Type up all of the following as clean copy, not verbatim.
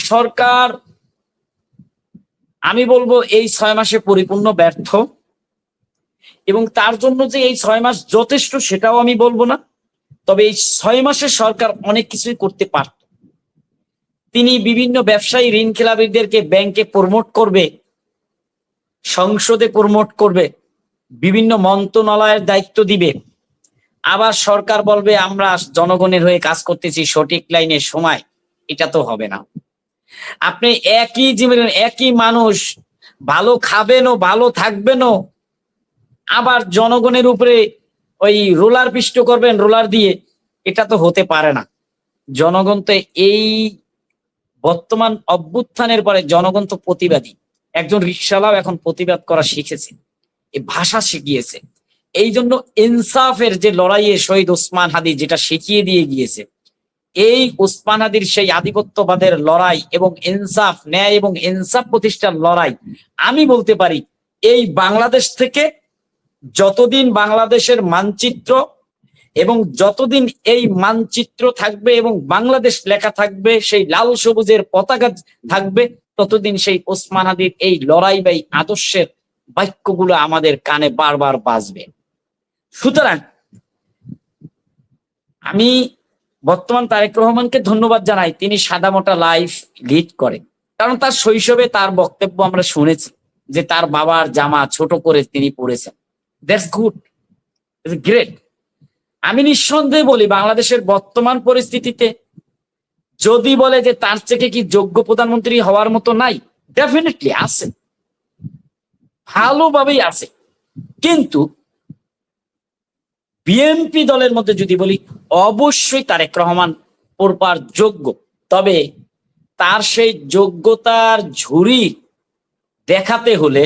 সরকার আমি বলবো এই 6 মাসে পরিপূর্ণ ব্যর্থ, এবং তার জন্য যে এই 6 মাস যথেষ্ট সেটাও আমি বলবো না। তবে এই 6 মাসে সরকার অনেক কিছুই করতে পারত। তিনি বিভিন্ন ব্যবসায়ী ঋণ খেলাপিদেরকে ব্যাংকে প্রমোট করবে, সংসদে প্রমোট করবে, বিভিন্ন মন্ত্রণালয়ের দায়িত্ব দিবে, আবার সরকার বলবে আমরা জনগণের হয়ে কাজ করতেছি সঠিক লাইনের সময়। এটা তো হবে না। আপনি একই জীবন একই মানুষ ভালো খাবেনও ভালো থাকবেনও, আবার জনগণের উপরে ওই রোলার পিষ্ট করবেন রোলার দিয়ে, এটা তো হতে পারে না। জনগণ তো এই বর্তমান অভ্যুত্থানের পরে জনগণ তো প্রতিবাদী। একজন রিকশাওয়ালাও এখন প্রতিবাদ করা শিখেছে, এই ভাষা শিখিয়েছে। এই জন্য ইনসাফের যে লড়াইয়ে শহীদ ওসমান হাদি যেটা শিখিয়ে দিয়ে গিয়েছে, এই ওসমান হাদির সেই আধিপত্যবাদের লড়াই এবং ইনসাফ, ন্যায় এবং ইনসাফ প্রতিষ্ঠার লড়াই, আমি বলতে পারি এই বাংলাদেশ থেকে যতদিন বাংলাদেশের মানচিত্র এবং যতদিন এই মানচিত্র থাকবে এবং বাংলাদেশ লেখা থাকবে, সেই লাল সবুজের পতাকা থাকবে, ততদিন সেই ওসমান হাদির এই লড়াই বা এই আদর্শের বাক্যগুলো আমাদের কানে বারবার বাজবে। সুতরাং আমি বর্তমান তারেক রহমানকে ধন্যবাদ জানাই, তিনি সাদামাটা লাইফ লিড করেন। কারণ তার শৈশবে তার বক্তব্য আমরা শুনেছি যে তার বাবার জামা ছোট করে তিনি পড়েছেন। That's good, great. আমি নিঃসন্দেহে বলি বাংলাদেশের বর্তমান পরিস্থিতিতে যদি বলে যে তার থেকে কি যোগ্য প্রধানমন্ত্রী হওয়ার মতো নাই, ডেফিনেটলি আছে, ভালোভাবেই আছে। কিন্তু বিএনপি দলের মধ্যে যদি বলি, অবশ্যই তারেক রহমান পড়বার যোগ্য। তবে তার সেই যোগ্যতার ঝুড়ি দেখাতে হলে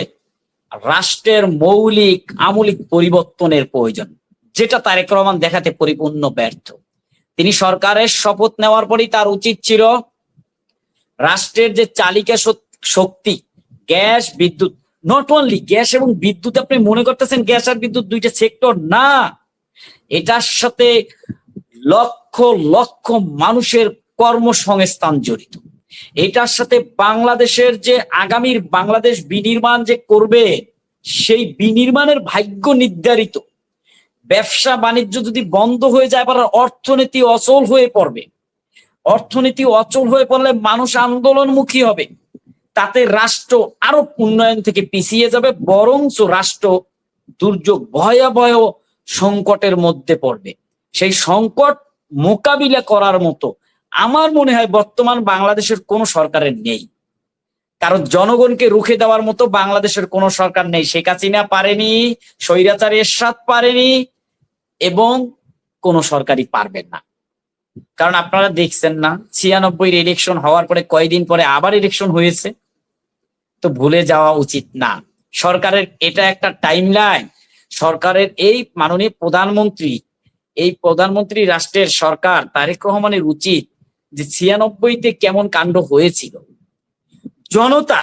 রাষ্ট্রের মৌলিক আমূলিক পরিবর্তনের প্রয়োজন, যেটা তারেক রহমান দেখাতে পরিপূর্ণ ব্যর্থ। তিনি সরকারের শপথ নেওয়ার পরই তার উচিত ছিল রাষ্ট্রের যে চালিকা শক্তি, গ্যাস বিদ্যুৎ, নট অনলি গ্যাস এবং বিদ্যুৎ, আপনি মনে করতেছেন গ্যাস আর বিদ্যুৎ দুইটা সেক্টর না, এটার সাথে লক্ষ লক্ষ মানুষের কর্মসংস্থান জড়িত। এটার সাথে বাংলাদেশের যে আগামীর বাংলাদেশ বিনির্মাণ যে করবে, সেই বিনির্মাণের ভাগ্য নির্ধারিত। ব্যবসা বাণিজ্য যদি বন্ধ হয়ে যায়, আবার অর্থনীতি অচল হয়ে পড়বে। অর্থনীতি অচল হয়ে পড়লে মানুষ আন্দোলনমুখী হবে, তাতে রাষ্ট্র আরো উন্নয়ন থেকে পিছিয়ে যাবে, বরঞ্চ রাষ্ট্র দুর্যোগ ভয়াবহ সংকটের মধ্যে পড়বে। সেই সংকট মোকাবিলা করার মতো আমার মনে হয় বর্তমান বাংলাদেশের কোনো সরকারের নেই। কারণ জনগণকে রুখে দেওয়ার মতো বাংলাদেশের কোনো সরকার নেই। শেখ হাসিনা পারেনি, স্বৈরাচার এরশাদ পারেনি, এবং কোন সরকারই পারবেন না। কারণ আপনারা দেখছেন না 96 ইলেকশন হওয়ার পরে কয়েকদিন পরে আবার ইলেকশন হয়েছে। তো ভুলে যাওয়া উচিত না, সরকারের এটা একটা টাইমলাইন। সরকারের এই মাননীয় প্রধানমন্ত্রী রাষ্ট্রের সরকার তারেক রহমানের উচিত যে 96-তে কেমন কাণ্ড হয়েছিল। জনতা,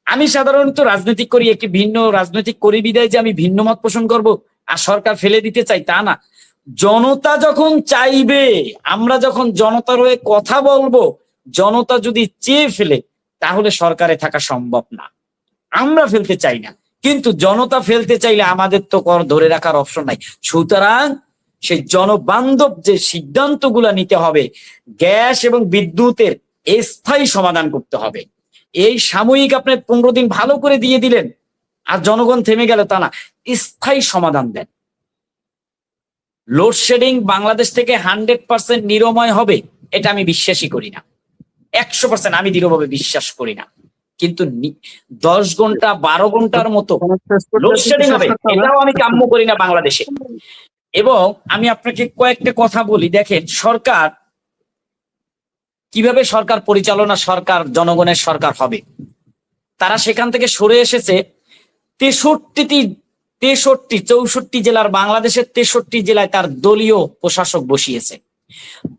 আমি সাধারণত রাজনৈতিক করি, একটি ভিন্ন রাজনৈতিক করি বিদায় যে আমি ভিন্ন মত পোষণ করব আর সরকার ফেলে দিতে চাই তা না। জনতা যখন চাইবে, আমরা যখন জনতার হয়ে কথা বলবো, জনতা যদি চেয়ে ফেলে, তাহলে সরকারে থাকা সম্ভব না। আমরা ফেলতে চাই না, কিন্তু জনতা ফেলতে চাইলে আমাদের তো কর ধরে রাখার অপশন নাই। সুতরাং সেই জনবান্ধব যে সিদ্ধান্তগুলো নিতে হবে, গ্যাস এবং বিদ্যুতের স্থায়ী সমাধান করতে হবে। এই সাময়িক আপনি 15 দিন ভালো করে দিয়ে দিলেন আর জনগণ থেমে গেল তা না, স্থায়ী সমাধান দেন। লোডশেডিং বাংলাদেশ থেকে 100% নিরাময় হবে, এটা আমি বিশ্বাসই করি না। 100% আমি দৃঢ়ভাবে বিশ্বাস করি না। কিন্তু 10 ঘন্টা 12 ঘন্টার মতো লোডশেডিং হবে, এটাও আমি কাম্য করি না বাংলাদেশে। এবং আমি আপনাকে কয়েকটা কথা বলি, দেখেন সরকার কিভাবে সরকার পরিচালনা, সরকার জনগণের সরকার হবে। তারা সেখান থেকে সরে এসেছে 64 জেলার, বাংলাদেশের 63 জেলায় তার দলীয় প্রশাসক বসিয়েছে।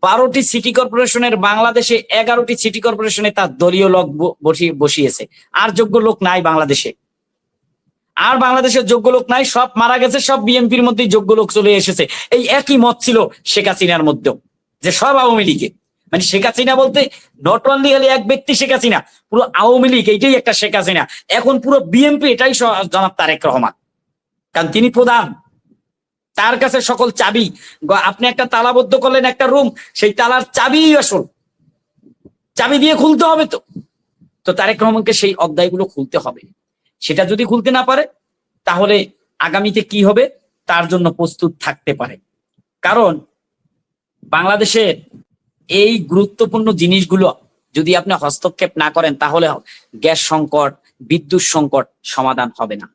12টি সিটি কর্পোরেশনের, বাংলাদেশে 11টি সিটি কর্পোরেশনে তার দলীয় লোক বসিয়েছে। আর যোগ্য লোক নাই বাংলাদেশে, আর বাংলাদেশের যোগ্য লোক নাই, সব মারা গেছে, সব বিএনপির মধ্যেই যোগ্য লোক চলে এসেছে। এই একই মত ছিল শেখ হাসিনার মধ্যেও, যে সব আওয়ামী লীগের। মানে শেখ হাসিনা বলতে নট অনলি হলে এক ব্যক্তি শেখ হাসিনা, পুরো আওয়ামী লীগ এইটাই একটা শেখ হাসিনা, এখন পুরো বিএনপি এটাই জনাব তারেক রহমান, কারণ তিনি প্রধান, তার কাছে সকল চাবি। আপনি একটা তালাবদ্ধ করলেন একটা রুম, সেই তালার চাবি আসল, চাবি দিয়ে খুলতে হবে। তো তারেক রহমানকে সেই অধ্যায়গুলো খুলতে হবে। সেটা যদি খুলতে না পারে তাহলে আগামীতে কি হবে তার জন্য প্রস্তুত থাকতে পারে। কারণ বাংলাদেশের এই গুরুত্বপূর্ণ জিনিসগুলো যদি আপনি হস্তক্ষেপ না করেন তাহলে গ্যাস সংকট, বিদ্যুৎ সংকট সমাধান হবে না।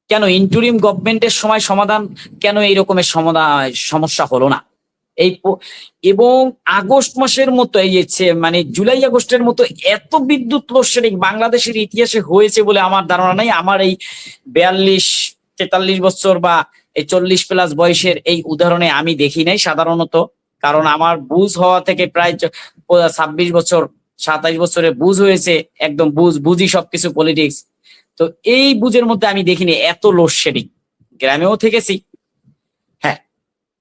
কেন ইন্টারিম গভর্নমেন্টের সময় সমাধান, কেন এই রকমের সমস্যা হলো না? এবং আগস্ট মাসের মতো এই মানে জুলাই আগস্টের মতো এত বিদ্যুৎ লোডশেডিং বাংলাদেশের ইতিহাসে হয়েছে বলে আমার ধারণা নাই। আমার এই 42-43 বছর বা এই 40+ বয়সের এই উদাহরণে আমি দেখি নাই সাধারণত, কারণ আমার বুঝ হওয়া থেকে প্রায় 26 বছর 27 বছরে বুঝ হয়েছে, একদম বুঝি সবকিছু পলিটিক্স। তো এই বুঝের মধ্যে আমি দেখিনি এত লোডশেডিং, গ্রামেও থেকেছি। হ্যাঁ,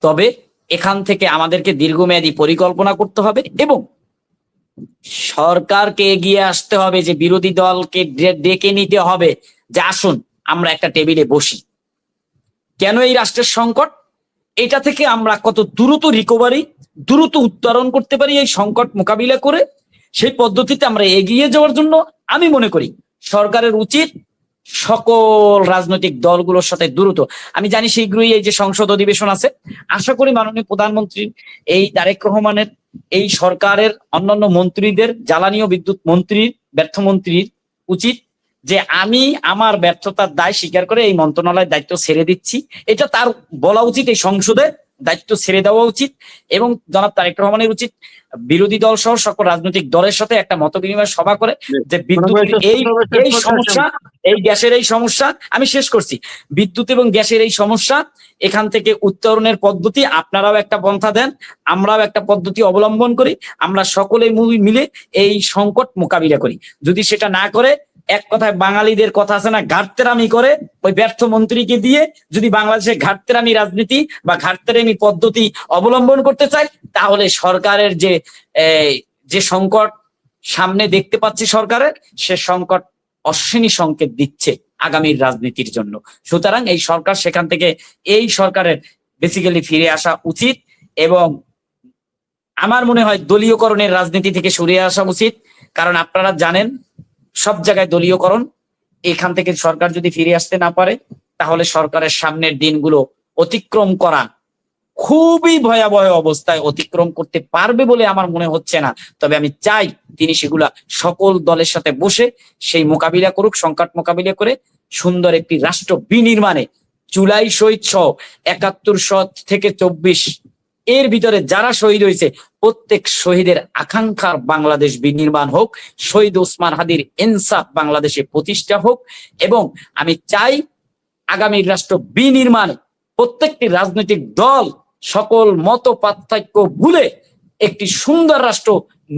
তবে এখান থেকে আমাদেরকে দীর্ঘমেয়াদী পরিকল্পনা করতে হবে এবং সরকারকে এগিয়ে আসতে হবে, যে বিরোধী দলকে ডেকে নিতে হবে যে আসুন আমরা একটা টেবিলে বসি। কেন এই রাষ্ট্রের সংকট, এটা থেকে আমরা কত দ্রুত রিকভারি, দ্রুত উত্তরণ করতে পারি এই সংকট মোকাবিলা করে, সেই পদ্ধতিতে আমরা এগিয়ে যাওয়ার জন্য আমি মনে করি সরকারের উচিত সকল রাজনৈতিক দলগুলোর সাথে দ্রুত, আমি জানি শীঘ্রই এই যে সংসদ অধিবেশন আছে, আশা করি মাননীয় প্রধানমন্ত্রী এই তারেক রহমানের এই সরকারের অন্যান্য মন্ত্রীদের, জ্বালানি ও বিদ্যুৎ মন্ত্রীর, ব্যর্থ মন্ত্রীর উচিত যে আমি আমার ব্যর্থতার দায় স্বীকার করে এই মন্ত্রণালয়ের দায়িত্ব ছেড়ে দিচ্ছি, এটা তার বলা উচিত, এই সংসদে দায়িত্ব ছেড়ে দেওয়া উচিত। এবং জনাব তারেক রহমানের উচিত বিরোধী দল সহ সকল রাজনৈতিক দলের সাথে একটা মত বিনিময় সভা করে যে বিদ্যুৎ এই সমস্যা, এই গ্যাসের এই সমস্যা, আমি শেষ করছি, বিদ্যুৎ এবং গ্যাসের এই সমস্যা, এখান থেকে উত্তরণের পদ্ধতি আপনারাও একটা পন্থা দেন, আমরাও একটা পদ্ধতি অবলম্বন করি, আমরা সকলে মিলে এই সংকট মোকাবিলা করি। যদি সেটা না করে, এক কথায় বাঙালিদের কথা আছে না, ঘাটতেরামি করে ওই ব্যর্থ মন্ত্রীকে দিয়ে যদি বাংলাদেশে ঘাটতেরামি রাজনীতি বা ঘাটতেরামি পদ্ধতি অবলম্বন করতে চায়, তাহলে সরকারের যে সংকট সামনে দেখতে পাচ্ছি সরকারের, সে সংকট অশ্বিনী সংকেত দিচ্ছে আগামীর রাজনীতির জন্য। সুতরাং এই সরকার সেখান থেকে, এই সরকারের বেসিক্যালি ফিরে আসা উচিত এবং আমার মনে হয় দলীয়করণের রাজনীতি থেকে সরে আসা উচিত। কারণ আপনারা জানেন সব জায়গায় দলীয়করণ, এখান থেকে সরকার যদি ফিরে আসতে না পারে তাহলে সরকারের সামনের দিনগুলো অতিক্রম করা খুবই ভয়াবহ অবস্থায় অতিক্রম করতে পারবে বলে আমার মনে হচ্ছে না। তবে আমি চাই তিনি সেগুলা সকল দলের সাথে বসে সেই মোকাবিলা করুক, সংকট মোকাবিলা করে সুন্দর একটি রাষ্ট্র বিনির্মাণে জুলাই শহীদ সহ 71 থেকে 24 এর ভিতরে যারা শহীদ হয়েছে প্রত্যেক শহীদের আকাঙ্ক্ষার বাংলাদেশ বিনির্মাণ হোক, শহীদ ওসমান হাদির ইনসাফ বাংলাদেশে প্রতিষ্ঠা হোক। এবং আমি চাই আগামী রাষ্ট্র বিনির্মাণে প্রত্যেকটি রাজনৈতিক দল সকল মত পার্থক্য ভুলে একটি সুন্দর রাষ্ট্র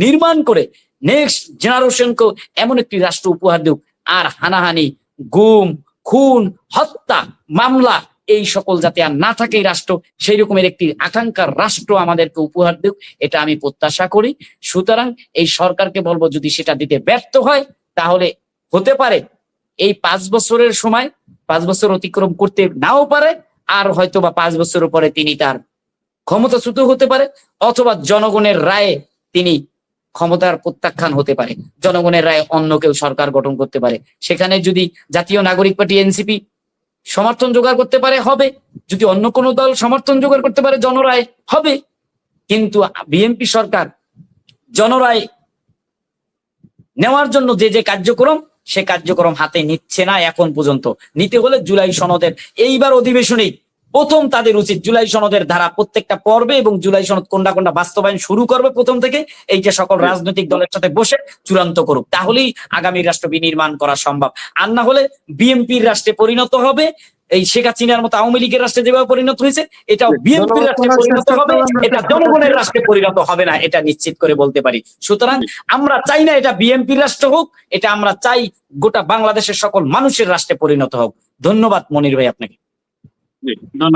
নির্মাণ করে নেক্সট জেনারেশনকে এমন একটি রাষ্ট্র উপহার দেব, আর হানাহানি, গুম, খুন, হত্যা, মামলা এই সকল যাতে আর না থাকে এই রাষ্ট্র, সেই রকমের একটি আকাঙ্ক্ষার রাষ্ট্র আমাদেরকে উপহার দেব, এটা আমি প্রত্যাশা করি। সুতরাং এই সরকারকে বলবো যদি সেটা দিতে ব্যর্থ হয় তাহলে হতে পারে এই 5 বছরের সময় 5 বছর অতিক্রম করতে নাও পারে, আর হয়তো বা 5 বছর পরে তিনি তার ক্ষমতাচ্যুত হতে পারে, অথবা জনগণের রায়ে তিনি ক্ষমতার প্রত্যাখ্যান হতে পারে, জনগণের রায়ে অন্য কেউ সরকার গঠন করতে পারে। সেখানে যদি জাতীয় নাগরিক পার্টি এনসিপি সমর্থন জোগাড় করতে পারে হবে, যদি অন্য কোনো দল সমর্থন জোগাড় করতে পারে জনরায় হবে। কিন্তু বিএনপি সরকার জনরায় নেওয়ার জন্য যে কার্যক্রম, সে কার্যক্রম হাতে নিচ্ছে না এখন পর্যন্ত। নিতে হলে জুলাই সনদের এইবার অধিবেশনেই প্রথম তাদের উচিত জুলাই সনদের ধারা প্রত্যেকটা পর্বে এবং জুলাই সনদ কোনটা বাস্তবায়ন শুরু করবে প্রথম থেকে, এইটা সকল রাজনৈতিক দলের সাথে বসে চূড়ান্ত করুক, তাহলেই আগামী রাষ্ট্র বিনির্মাণ করা সম্ভব। আর না হলে বিএনপির রাষ্ট্রে পরিণত হবে, এই শেখ হাসিনার মতো আওয়ামী লীগের রাষ্ট্রে যেভাবে পরিণত হয়েছে, এটাও বিএনপির রাষ্ট্রে পরিণত হবে, এটা জনগণের রাষ্ট্রে পরিণত হবে না, এটা নিশ্চিত করে বলতে পারি। সুতরাং আমরা চাই না এটা বিএনপির রাষ্ট্র হোক, এটা আমরা চাই গোটা বাংলাদেশের সকল মানুষের রাষ্ট্রে পরিণত হোক। ধন্যবাদ মনির ভাই আপনাকে। ধন্যবাদ।